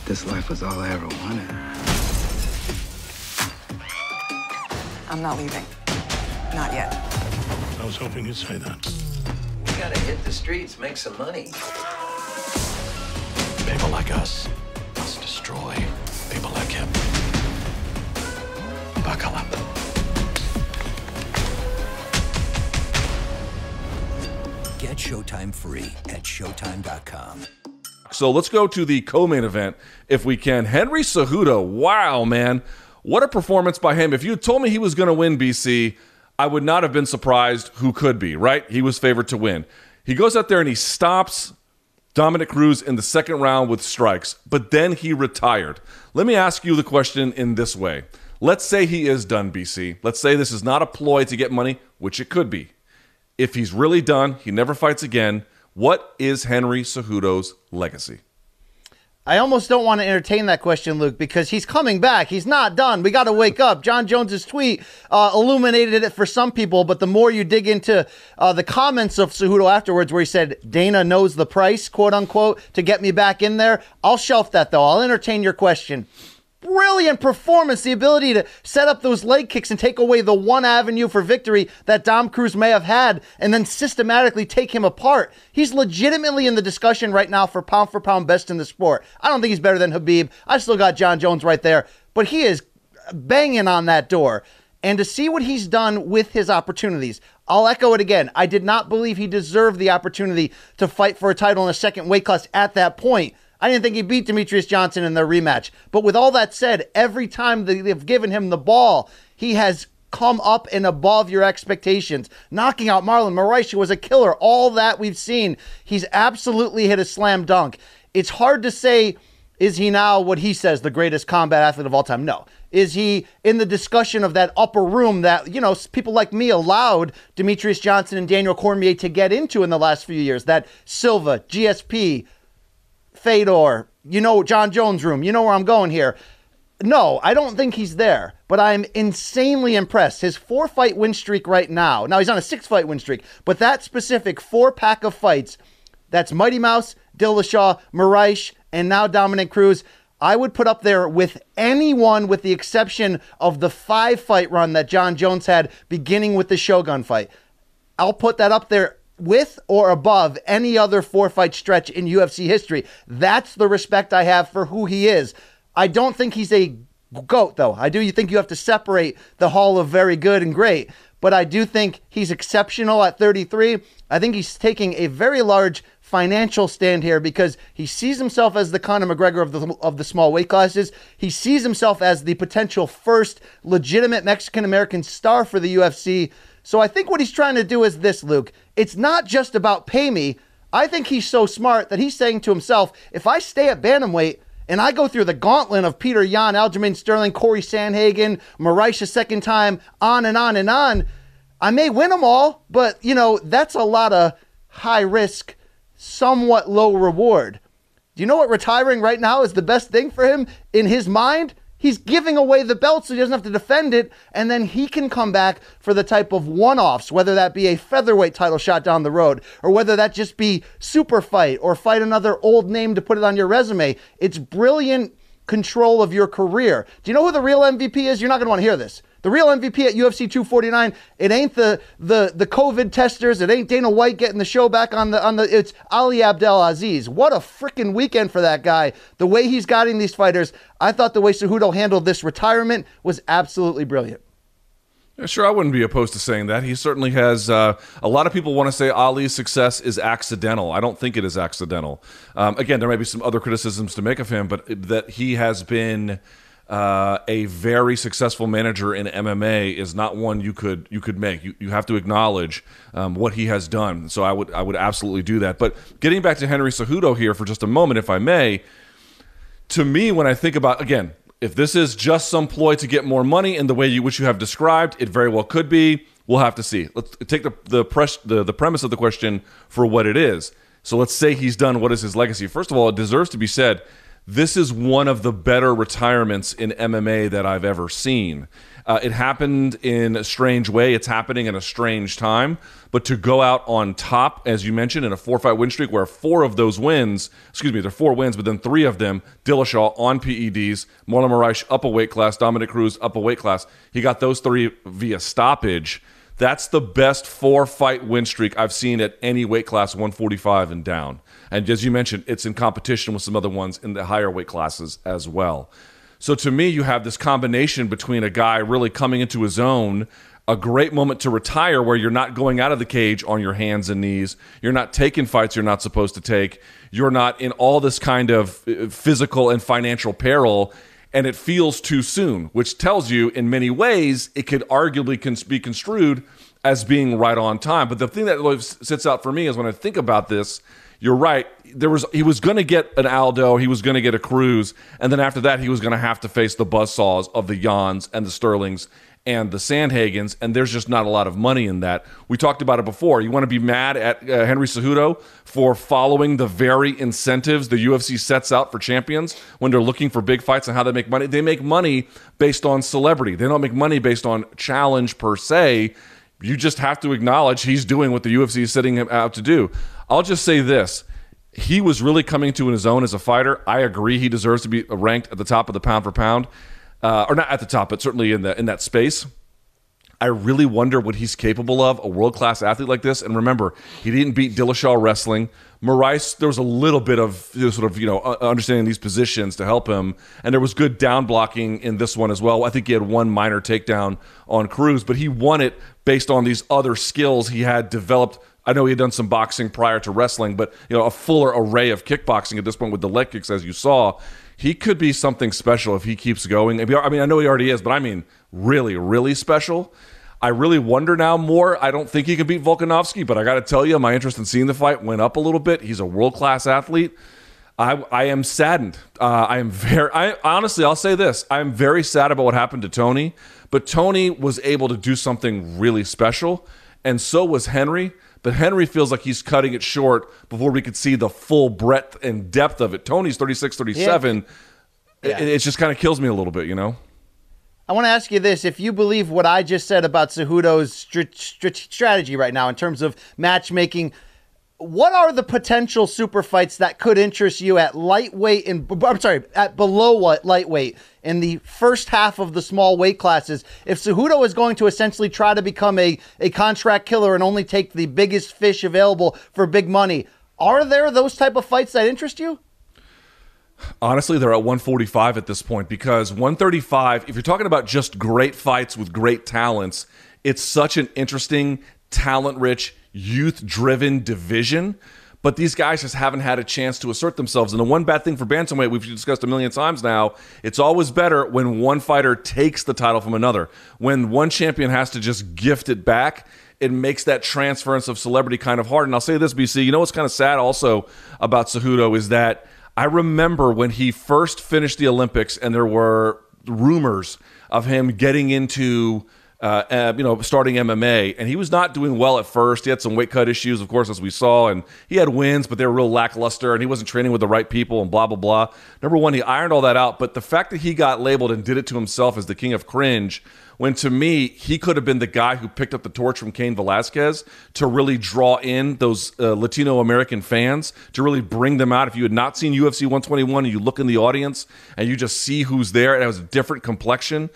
This life was all I ever wanted. I'm not leaving. Not yet. I was hoping you'd say that. We gotta hit the streets, make some money. People like us must destroy people like him. Buckle up. Get Showtime free at Showtime.com. So let's go to the co-main event, if we can. Henry Cejudo, wow, man. What a performance by him. If you had told me he was going to win, BC, I would not have been surprised who could be, right? He was favored to win. He goes out there and he stops Dominick Cruz in the second round with strikes, but then he retired. Let me ask you the question in this way. Let's say he is done, BC. Let's say this is not a ploy to get money, which it could be. If he's really done, he never fights again, what is Henry Cejudo's legacy? I almost don't want to entertain that question, Luke, because he's coming back. He's not done. We got to wake up. John Jones's tweet illuminated it for some people, but the more you dig into the comments of Cejudo afterwards, where he said, Dana knows the price, quote unquote, to get me back in there, I'll shelf that, though. I'll entertain your question. Brilliant performance, the ability to set up those leg kicks and take away the one avenue for victory that Dom Cruz may have had and then systematically take him apart. He's legitimately in the discussion right now for pound best in the sport. I don't think he's better than Khabib. I still got John Jones right there, but he is banging on that door. And to see what he's done with his opportunities, I'll echo it again. I did not believe he deserved the opportunity to fight for a title in a second weight class at that point. I didn't think he beat Demetrius Johnson in their rematch. But with all that said, every time they've given him the ball, he has come up and above your expectations. Knocking out Marlon Moraes was a killer. All that we've seen, he's absolutely hit a slam dunk. It's hard to say, is he now what he says, the greatest combat athlete of all time? No. Is he in the discussion of that upper room that, you know, people like me allowed Demetrius Johnson and Daniel Cormier to get into in the last few years? That Silva, GSP, Fedor, you know, John Jones room, you know where I'm going here. No, I don't think he's there, but I'm insanely impressed. His 4-fight win streak right now, he's on a 6-fight win streak, but that specific 4-pack of fights, that's Mighty Mouse, Dillashaw, Moraes, and now Dominick Cruz, I would put up there with anyone with the exception of the 5-fight run that John Jones had beginning with the Shogun fight. I'll put that up there with or above any other 4-fight stretch in UFC history. That's the respect I have for who he is. I don't think he's a GOAT, though. I do think you have to separate the hall of very good and great, but I do think he's exceptional at 33. I think he's taking a very large financial stand here because he sees himself as the Conor McGregor of the small weight classes. He sees himself as the potential first legitimate Mexican-American star for the UFC. So I think what he's trying to do is this, Luke. It's not just about pay me. I think he's so smart that he's saying to himself, if I stay at bantamweight and I go through the gauntlet of Peter Yan, Aljamain Sterling, Corey Sandhagen, Moraes a second time, on and on and on, I may win them all, but, you know, that's a lot of high risk, somewhat low reward. Do you know what retiring right now is the best thing for him in his mind? He's giving away the belt so he doesn't have to defend it, and then he can come back for the type of one-offs, whether that be a featherweight title shot down the road, or whether that just be super fight, or fight another old name to put it on your resume. It's brilliant control of your career. Do you know who the real MVP is? You're not going to want to hear this. The real MVP at UFC 249, it ain't the COVID testers. It ain't Dana White getting the show back on the. It's Ali Abdelaziz. What a freaking weekend for that guy. The way he's guiding these fighters. I thought the way Cejudo handled this retirement was absolutely brilliant. Yeah, sure, I wouldn't be opposed to saying that. He certainly has. A lot of people want to say Ali's success is accidental. I don't think it is accidental. Again, there may be some other criticisms to make of him, but that he has been a very successful manager in MMA is not one you could make. You have to acknowledge what he has done. So I would absolutely do that. But getting back to Henry Cejudo here for just a moment, if I may, to me, when I think about, again, if this is just some ploy to get more money in the way which you have described, it very well could be. We'll have to see. Let's take the premise of the question for what it is. So let's say he's done. What is his legacy? First of all, it deserves to be said, this is one of the better retirements in MMA that I've ever seen. It happened in a strange way. It's happening in a strange time. But to go out on top, as you mentioned, in a 4-fight win streak where 4 of those wins, there are 4 wins, but then 3 of them, Dillashaw on PEDs, Marlon Moraes up a weight class, Dominick Cruz up a weight class. He got those 3 via stoppage. That's the best 4-fight win streak I've seen at any weight class, 145 and down. And as you mentioned, it's in competition with some other ones in the higher weight classes as well. So to me, you have this combination between a guy really coming into his own, a great moment to retire where you're not going out of the cage on your hands and knees. You're not taking fights you're not supposed to take. You're not in all this kind of physical and financial peril, and it feels too soon, which tells you in many ways it could arguably be construed as being right on time. But the thing that sits out for me is when I think about this, you're right. He was going to get an Aldo, he was going to get a Cruz, and then after that he was going to have to face the buzzsaws of the Jans and the Sterlings and the Sandhagens, and there's just not a lot of money in that. We talked about it before. You want to be mad at Henry Cejudo for following the very incentives the UFC sets out for champions when they're looking for big fights and how they make money. They make money based on celebrity. They don't make money based on challenge per se. You just have to acknowledge he's doing what the UFC is setting him out to do. I'll just say this. He was really coming to his own as a fighter. I agree he deserves to be ranked at the top of the pound for pound. Or not at the top, but certainly in that space. I really wonder what he's capable of, a world-class athlete like this. And remember, he didn't beat Dillashaw wrestling. Moraes, there was a little bit of understanding these positions to help him. And there was good down blocking in this one as well. I think he had one minor takedown on Cruz, but he won it based on these other skills he had developed. I know he had done some boxing prior to wrestling, but a fuller array of kickboxing at this point with the leg kicks, as you saw. He could be something special if he keeps going. I mean, I know he already is, but I mean, really, really special. I really wonder now more. I don't think he can beat Volkanovski, but I got to tell you, my interest in seeing the fight went up a little bit. He's a world-class athlete. I am saddened. Honestly, I'll say this. I'm very sad about what happened to Tony, but Tony was able to do something really special, and so was Henry. But Henry feels like he's cutting it short before we could see the full breadth and depth of it. Tony's 36, 37. Yeah. It just kind of kills me a little bit, I want to ask you this. If you believe what I just said about Cejudo's strategy right now in terms of matchmaking, what are the potential super fights that could interest you at lightweight at below lightweight in the first half of the small weight classes? If Cejudo is going to essentially try to become a contract killer and only take the biggest fish available for big money, are there those type of fights that interest you? Honestly, they're at 145 at this point, because 135, if you're talking about just great fights with great talents, it's such an interesting, talent-rich, youth-driven division, but these guys just haven't had a chance to assert themselves. And the one bad thing for bantamweight, we've discussed a million times now, it's always better when one fighter takes the title from another. When one champion has to just gift it back, it makes that transference of celebrity kind of hard. And I'll say this, BC, what's kind of sad also about Cejudo is that I remember when he first finished the Olympics and there were rumors of him getting into starting MMA, and he was not doing well at first. He had some weight cut issues, of course, as we saw, and he had wins, but they were real lackluster, and he wasn't training with the right people, and blah, blah, blah. Number one, he ironed all that out, but the fact that he got labeled and did it to himself as the king of cringe, when to me, he could have been the guy who picked up the torch from Cain Velasquez to really draw in those Latino-American fans, to really bring them out. If you had not seen UFC 121 and you look in the audience and you just see who's there, and it was a different complexion,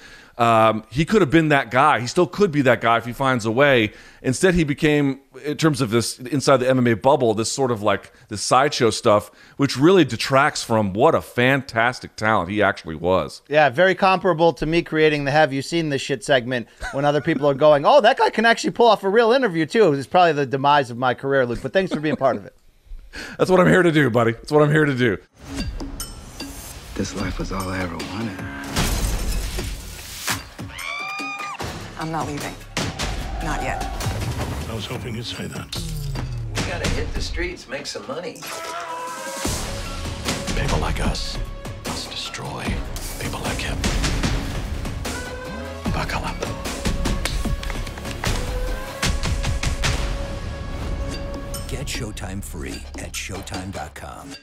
he could have been that guy. He still could be that guy if he finds a way. Instead, he became, in terms of this inside the MMA bubble, this sort of like this sideshow stuff, which really detracts from what a fantastic talent he actually was. Yeah, very comparable to me creating the Have You Seen This Shit segment when other people are going, oh, that guy can actually pull off a real interview too. It's probably the demise of my career, Luke, but thanks for being part of it. That's what I'm here to do, buddy. That's what I'm here to do. This life was all I ever wanted. I'm not leaving. Not yet. I was hoping you'd say that. We gotta hit the streets, make some money. People like us must destroy people like him. Buckle up. Get Showtime free at Showtime.com.